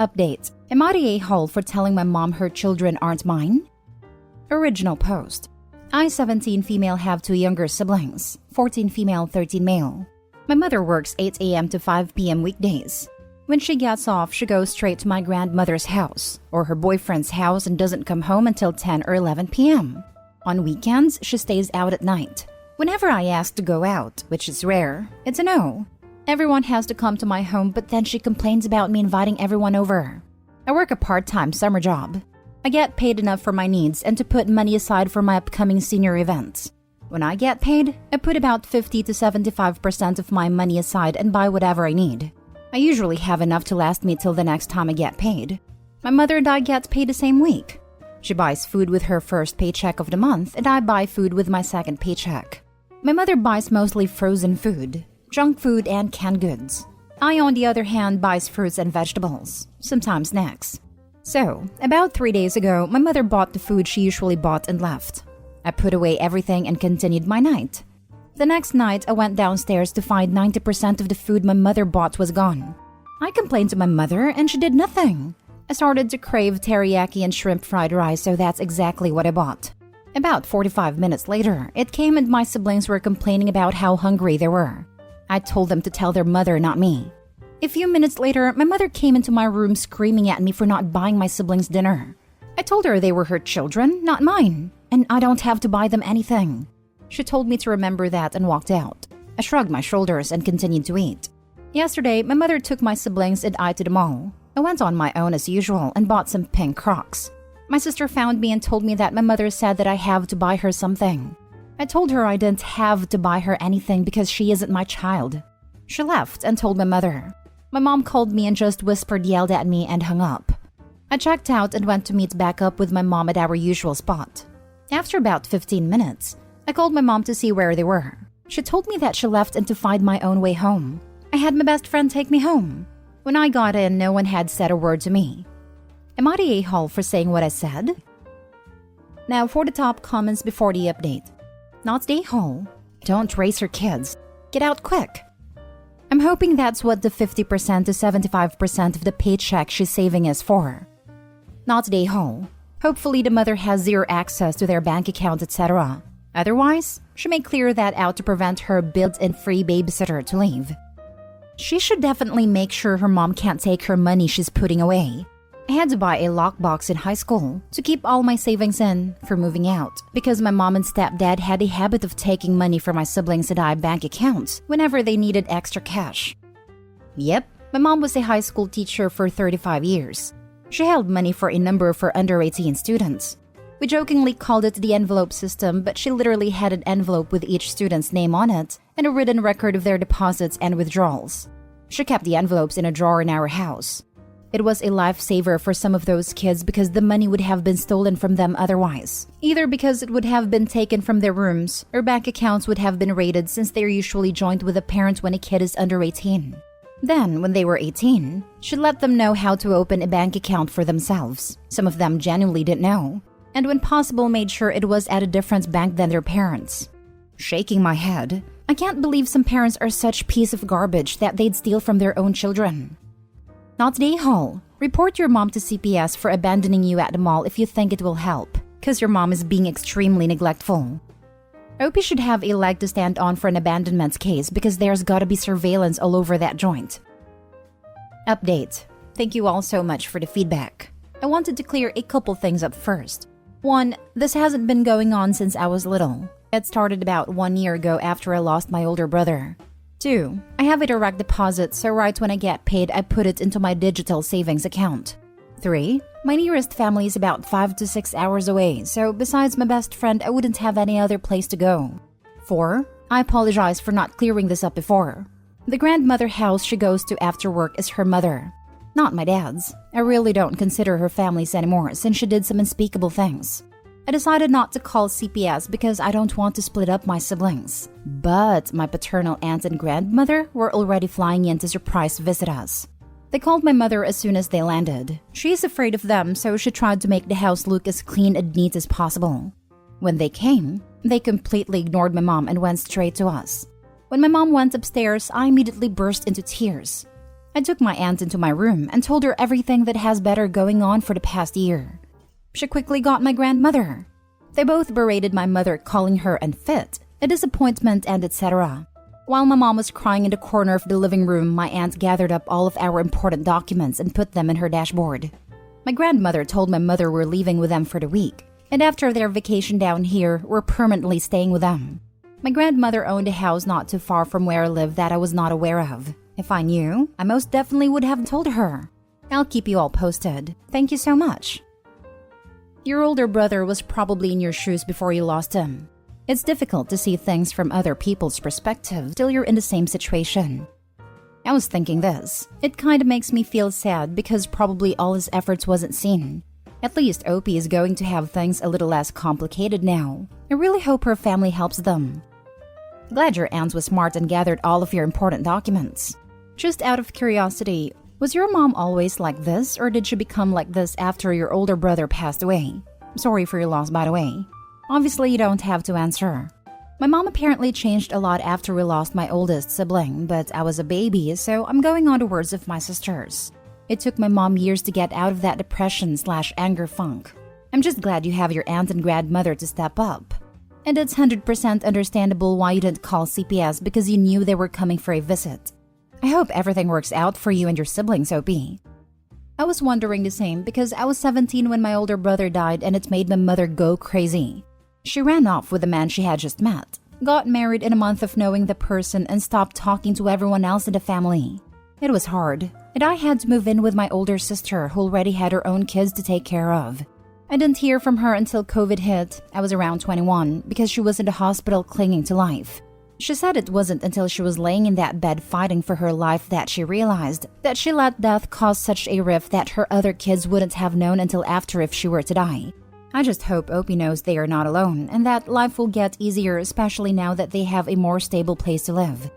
Update. Am I the a-hole for telling my mom her children aren't mine? Original post. I, 17 female, have 2 younger siblings, 14 female, 13 male. My mother works 8 a.m. to 5 p.m. weekdays. When she gets off, she goes straight to my grandmother's house or her boyfriend's house and doesn't come home until 10 or 11 p.m. On weekends, she stays out at night. Whenever I ask to go out, which is rare, it's a no. Everyone has to come to my home, but then she complains about me inviting everyone over. I work a part-time summer job. I get paid enough for my needs and to put money aside for my upcoming senior events. When I get paid, I put about 50 to 75% of my money aside and buy whatever I need. I usually have enough to last me till the next time I get paid. My mother and I get paid the same week. She buys food with her first paycheck of the month and I buy food with my second paycheck. My mother buys mostly frozen food, junk food and canned goods. I, on the other hand, buys fruits and vegetables, sometimes snacks. So, about 3 days ago, my mother bought the food she usually bought and left. I put away everything and continued my night. The next night, I went downstairs to find 90% of the food my mother bought was gone. I complained to my mother and she did nothing. I started to crave teriyaki and shrimp fried rice, so that's exactly what I bought. About 45 minutes later, it came and my siblings were complaining about how hungry they were. I told them to tell their mother, not me. A few minutes later, my mother came into my room screaming at me for not buying my siblings dinner. I told her they were her children, not mine, and I don't have to buy them anything. She told me to remember that and walked out. I shrugged my shoulders and continued to eat. Yesterday, my mother took my siblings and I to the mall. I went on my own as usual and bought some pink Crocs. My sister found me and told me that my mother said that I have to buy her something. I told her I didn't have to buy her anything because she isn't my child. She left and told my mother. My mom called me and just whispered, yelled at me and hung up. I checked out and went to meet back up with my mom at our usual spot. After about 15 minutes, I called my mom to see where they were. She told me that she left and to find my own way home. I had my best friend take me home. When I got in, no one had said a word to me. Am I the a-hole for saying what I said? Now for the top comments before the update. Not the a-hole. Don't raise your kids. Get out quick. I'm hoping that's what the 50% to 75% of the paycheck she's saving is for. Not the a-hole. Hopefully the mother has zero access to their bank account, etc. Otherwise, she may clear that out to prevent her built-in free babysitter to leave. She should definitely make sure her mom can't take her money she's putting away. I had to buy a lockbox in high school to keep all my savings in for moving out because my mom and stepdad had a habit of taking money from my siblings and I bank accounts whenever they needed extra cash. Yep, my mom was a high school teacher for 35 years. She held money for a number for under 18 students. We jokingly called it the envelope system, but she literally had an envelope with each student's name on it and a written record of their deposits and withdrawals. She kept the envelopes in a drawer in our house. It was a lifesaver for some of those kids because the money would have been stolen from them otherwise. Either because it would have been taken from their rooms or bank accounts would have been raided since they are usually joined with a parent when a kid is under 18. Then, when they were 18, she let them know how to open a bank account for themselves. Some of them genuinely didn't know. And when possible made sure it was at a different bank than their parents. Shaking my head, I can't believe some parents are such piece of garbage that they'd steal from their own children. Not the a-hole. Report your mom to CPS for abandoning you at the mall if you think it will help, because your mom is being extremely neglectful. OP should have a leg to stand on for an abandonment case because there's gotta be surveillance all over that joint. Update. Thank you all so much for the feedback. I wanted to clear a couple things up first. 1. This hasn't been going on since I was little. It started about 1 year ago after I lost my older brother. 2. I have a direct deposit, so right when I get paid, I put it into my digital savings account. 3. My nearest family is about 5 to 6 hours away, so besides my best friend, I wouldn't have any other place to go. 4. I apologize for not clearing this up before. The grandmother house she goes to after work is her mother. Not my dad's. I really don't consider her families anymore since she did some unspeakable things. I decided not to call CPS because I don't want to split up my siblings. But my paternal aunt and grandmother were already flying in to surprise visit us. They called my mother as soon as they landed. She is afraid of them, so she tried to make the house look as clean and neat as possible. When they came, they completely ignored my mom and went straight to us. When my mom went upstairs, I immediately burst into tears. I took my aunt into my room and told her everything that has better going on for the past year. She quickly got my grandmother. They both berated my mother, calling her unfit, a disappointment, and etc. While my mom was crying in the corner of the living room, my aunt gathered up all of our important documents and put them in her dashboard. My grandmother told my mother we're leaving with them for the week, and after their vacation down here, we're permanently staying with them. My grandmother owned a house not too far from where I live that I was not aware of. If I knew, I most definitely would have told her. I'll keep you all posted. Thank you so much. Your older brother was probably in your shoes before you lost him. It's difficult to see things from other people's perspective till you're in the same situation. I was thinking this. It kinda makes me feel sad because probably all his efforts wasn't seen. At least Opie is going to have things a little less complicated now. I really hope her family helps them. Glad your aunt was smart and gathered all of your important documents. Just out of curiosity, was your mom always like this, or did she become like this after your older brother passed away? Sorry for your loss, by the way. Obviously, you don't have to answer. My mom apparently changed a lot after we lost my oldest sibling, but I was a baby, so I'm going on the words of my sisters. It took my mom years to get out of that depression/anger funk. I'm just glad you have your aunt and grandmother to step up. And it's 100% understandable why you didn't call CPS because you knew they were coming for a visit. I hope everything works out for you and your siblings, Opie. I was wondering the same because I was 17 when my older brother died and it made my mother go crazy. She ran off with the man she had just met, got married in a month of knowing the person, and stopped talking to everyone else in the family. It was hard, and I had to move in with my older sister who already had her own kids to take care of. I didn't hear from her until COVID hit. I was around 21 because she was in the hospital clinging to life. She said it wasn't until she was laying in that bed fighting for her life that she realized that she let death cause such a rift that her other kids wouldn't have known until after if she were to die. I just hope Opie knows they are not alone and that life will get easier, especially now that they have a more stable place to live.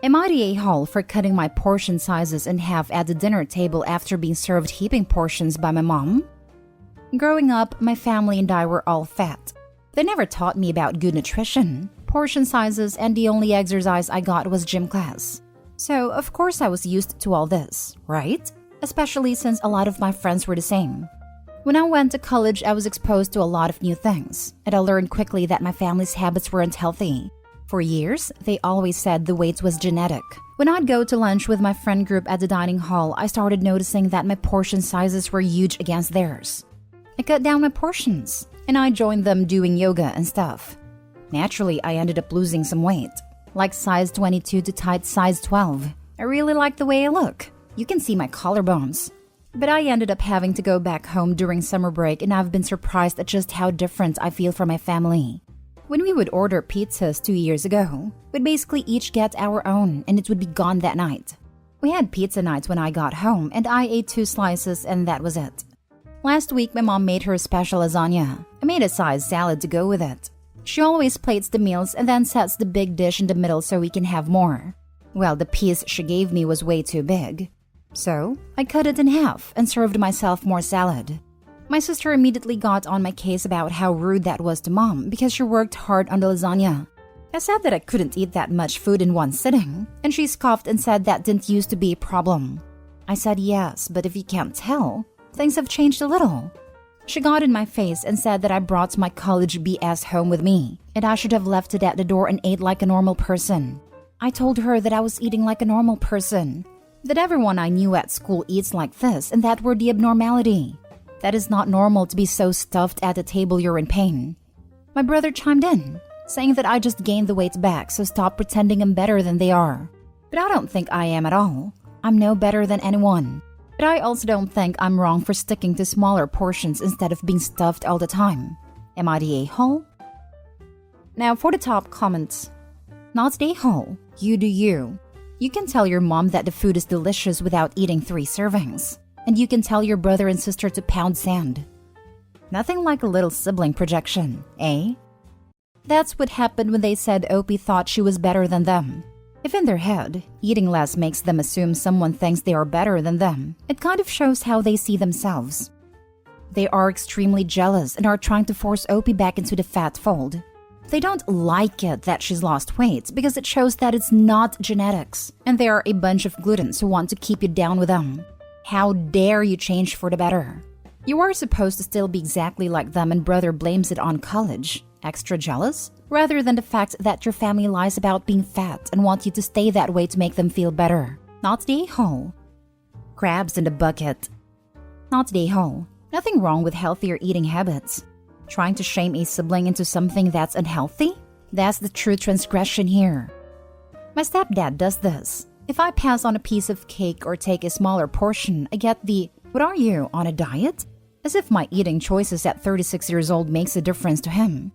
Am I the a-hole for cutting my portion sizes in half at the dinner table after being served heaping portions by my mom? Growing up, my family and I were all fat. They never taught me about good nutrition, portion sizes, and the only exercise I got was gym class. So, of course I was used to all this, right? Especially since a lot of my friends were the same. When I went to college, I was exposed to a lot of new things, and I learned quickly that my family's habits weren't healthy. For years, they always said the weight was genetic. When I'd go to lunch with my friend group at the dining hall, I started noticing that my portion sizes were huge against theirs. I cut down my portions, and I joined them doing yoga and stuff. Naturally, I ended up losing some weight, like size 22 to tight size 12. I really like the way I look. You can see my collarbones. But I ended up having to go back home during summer break, and I've been surprised at just how different I feel from my family. When we would order pizzas 2 years ago, we'd basically each get our own, and it would be gone that night. We had pizza nights when I got home, and I ate 2 slices, and that was it. Last week, my mom made her special lasagna. I made a size salad to go with it. She always plates the meals and then sets the big dish in the middle so we can have more. Well, the piece she gave me was way too big. So, I cut it in half and served myself more salad. My sister immediately got on my case about how rude that was to mom because she worked hard on the lasagna. I said that I couldn't eat that much food in one sitting, and she scoffed and said that didn't used to be a problem. I said yes, but if you can't tell, things have changed a little. She got in my face and said that I brought my college BS home with me, and I should have left it at the door and ate like a normal person. I told her that I was eating like a normal person, that everyone I knew at school eats like this, and that we're the abnormality. That is not normal to be so stuffed at the table you're in pain. My brother chimed in, saying that I just gained the weight back, so stop pretending I'm better than they are. But I don't think I am at all. I'm no better than anyone. But I also don't think I'm wrong for sticking to smaller portions instead of being stuffed all the time. Am I the a-hole? Now for the top comments. Not the a-hole. You do you. You can tell your mom that the food is delicious without eating 3 servings. And you can tell your brother and sister to pound sand. Nothing like a little sibling projection, eh? That's what happened when they said Opie thought she was better than them. If in their head, eating less makes them assume someone thinks they are better than them, it kind of shows how they see themselves. They are extremely jealous and are trying to force Opie back into the fat fold. They don't like it that she's lost weight because it shows that it's not genetics, and they are a bunch of gluttons who want to keep you down with them. How dare you change for the better? You are supposed to still be exactly like them, and brother blames it on college. Extra jealous? Rather than the fact that your family lies about being fat and want you to stay that way to make them feel better. Not the a-hole. Crabs in the bucket. Not the a-hole. Nothing wrong with healthier eating habits. Trying to shame a sibling into something that's unhealthy? That's the true transgression here. My stepdad does this. If I pass on a piece of cake or take a smaller portion, I get the, "What are you, on a diet?" As if my eating choices at 36 years old makes a difference to him.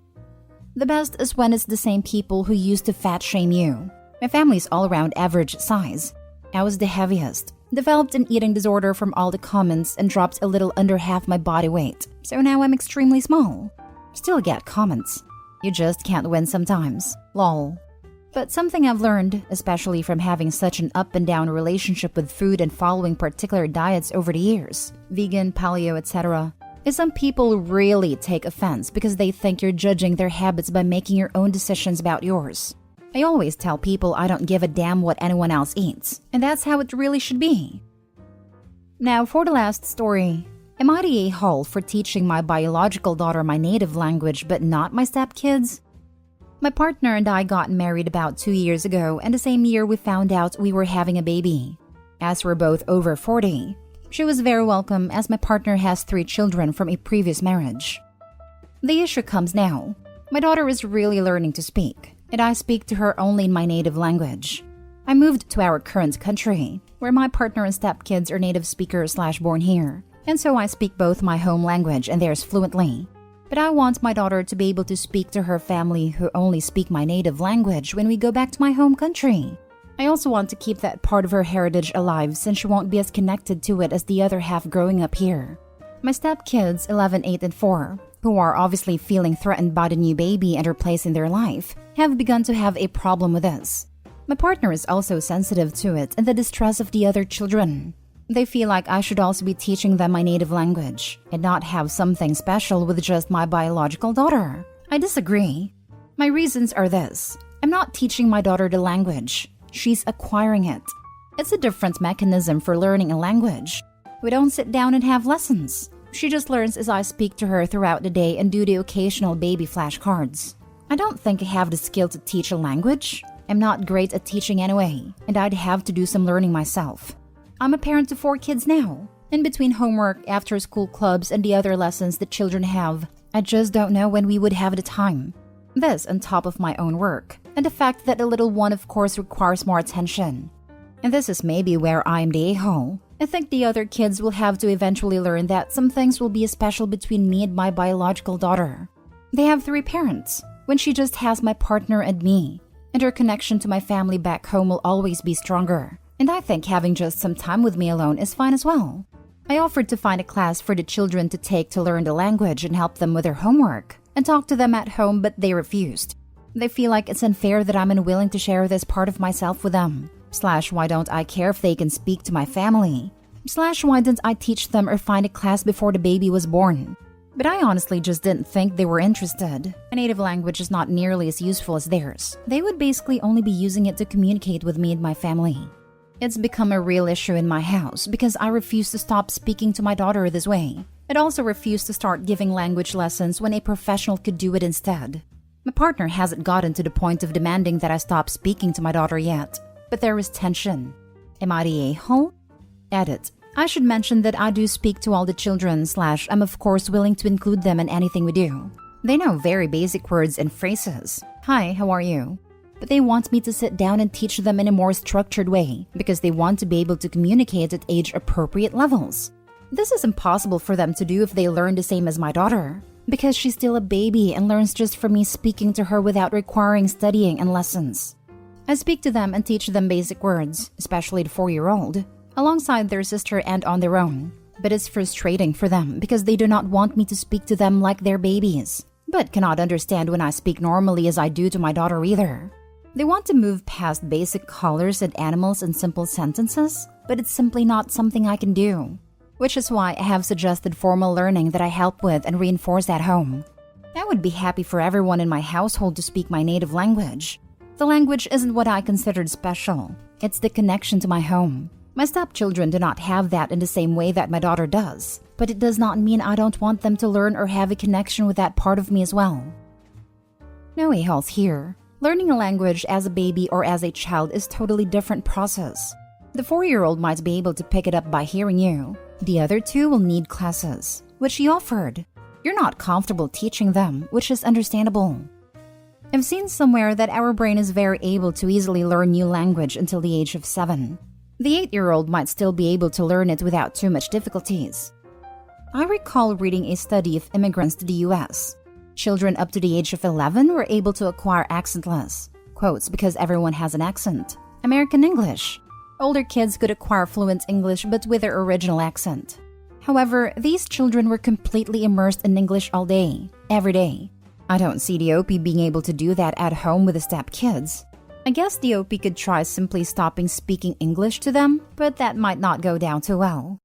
The best is when it's the same people who used to fat shame you. My family's all around average size. I was the heaviest. Developed an eating disorder from all the comments and dropped a little under half my body weight. So now I'm extremely small. Still get comments. You just can't win sometimes. Lol. But something I've learned, especially from having such an up and down relationship with food and following particular diets over the years, vegan, paleo, etc., is some people really take offense because they think you're judging their habits by making your own decisions about yours. I always tell people I don't give a damn what anyone else eats, and that's how it really should be. Now for the last story. Am I the a-hole for teaching my biological daughter my native language but not my stepkids? My partner and I got married about 2 years ago, and the same year we found out we were having a baby. As we're both over 40, she was very welcome as my partner has 3 children from a previous marriage. The issue comes now. My daughter is really learning to speak, and I speak to her only in my native language. I moved to our current country, where my partner and stepkids are native speakers / born here, and so I speak both my home language and theirs fluently. But I want my daughter to be able to speak to her family who only speak my native language when we go back to my home country. I also want to keep that part of her heritage alive since she won't be as connected to it as the other half growing up here. My stepkids, 11, 8, and 4, who are obviously feeling threatened by the new baby and her place in their life, have begun to have a problem with this. My partner is also sensitive to it and the distress of the other children. They feel like I should also be teaching them my native language and not have something special with just my biological daughter. I disagree. My reasons are this. I'm not teaching my daughter the language. She's acquiring it. It's a different mechanism for learning a language. We don't sit down and have lessons. She just learns as I speak to her throughout the day and do the occasional baby flashcards. I don't think I have the skill to teach a language. I'm not great at teaching anyway, and I'd have to do some learning myself. I'm a parent to 4 kids now. In between homework, after-school clubs, and the other lessons the children have, I just don't know when we would have the time. This on top of my own work, and the fact that the little one of course requires more attention. And this is maybe where I'm the a-hole. I think the other kids will have to eventually learn that some things will be special between me and my biological daughter. They have 3 parents, when she just has my partner and me, and her connection to my family back home will always be stronger. And I think having just some time with me alone is fine as well. I offered to find a class for the children to take to learn the language and help them with their homework, and talk to them at home, but they refused. They feel like it's unfair that I'm unwilling to share this part of myself with them. / why don't I care if they can speak to my family? / why didn't I teach them or find a class before the baby was born? But I honestly just didn't think they were interested. My native language is not nearly as useful as theirs. They would basically only be using it to communicate with me and my family. It's become a real issue in my house because I refuse to stop speaking to my daughter this way. I'd also refuse to start giving language lessons when a professional could do it instead. My partner hasn't gotten to the point of demanding that I stop speaking to my daughter yet, but there is tension. Am I the a-hole? Edit. I should mention that I do speak to all the children / I'm of course willing to include them in anything we do. They know very basic words and phrases. Hi, how are you? But they want me to sit down and teach them in a more structured way because they want to be able to communicate at age-appropriate levels. This is impossible for them to do if they learn the same as my daughter, because she's still a baby and learns just from me speaking to her without requiring studying and lessons. I speak to them and teach them basic words, especially the 4-year-old, alongside their sister and on their own. But it's frustrating for them because they do not want me to speak to them like they're babies, but cannot understand when I speak normally as I do to my daughter either. They want to move past basic colors and animals and simple sentences, but it's simply not something I can do. Which is why I have suggested formal learning that I help with and reinforce at home. I would be happy for everyone in my household to speak my native language. The language isn't what I considered special. It's the connection to my home. My stepchildren do not have that in the same way that my daughter does, but it does not mean I don't want them to learn or have a connection with that part of me as well. No a-holes here. Learning a language as a baby or as a child is totally different process. The 4-year-old might be able to pick it up by hearing you. The other 2 will need classes, which he offered. You're not comfortable teaching them, which is understandable. I've seen somewhere that our brain is very able to easily learn new language until the age of 7. The 8-year-old might still be able to learn it without too much difficulties. I recall reading a study of immigrants to the US. Children up to the age of 11 were able to acquire accentless, quotes because everyone has an accent, American English. Older kids could acquire fluent English but with their original accent. However, these children were completely immersed in English all day, every day. I don't see the OP being able to do that at home with the step kids. I guess the OP could try simply stopping speaking English to them, but that might not go down too well.